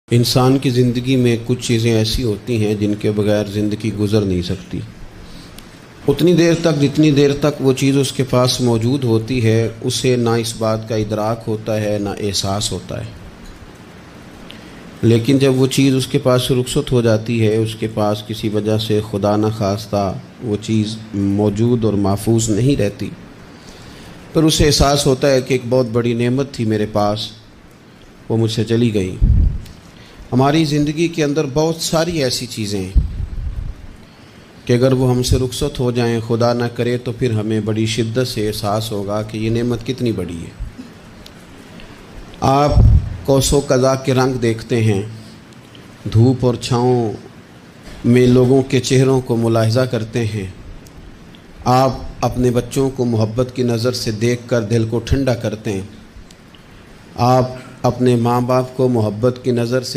انسان کی زندگی میں کچھ چیزیں ایسی ہوتی ہیں جن کے بغیر زندگی گزر نہیں سکتی۔ اتنی دیر تک جتنی دیر تک وہ چیز اس کے پاس موجود ہوتی ہے اسے نہ اس بات کا ادراک ہوتا ہے نہ احساس ہوتا ہے، لیکن جب وہ چیز اس کے پاس سے رخصت ہو جاتی ہے، اس کے پاس کسی وجہ سے خدا نہ خواستہ وہ چیز موجود اور محفوظ نہیں رہتی، پھر اسے احساس ہوتا ہے کہ ایک بہت بڑی نعمت تھی میرے پاس، وہ مجھ سے چلی گئی۔ ہماری زندگی کے اندر بہت ساری ایسی چیزیں ہیں کہ اگر وہ ہم سے رخصت ہو جائیں، خدا نہ کرے، تو پھر ہمیں بڑی شدت سے احساس ہوگا کہ یہ نعمت کتنی بڑی ہے۔ آپ کوس و قزح کے رنگ دیکھتے ہیں، دھوپ اور چھاؤں میں لوگوں کے چہروں کو ملاحظہ کرتے ہیں، آپ اپنے بچوں کو محبت کی نظر سے دیکھ کر دل کو ٹھنڈا کرتے ہیں، آپ اپنے ماں باپ کو محبت کی نظر سے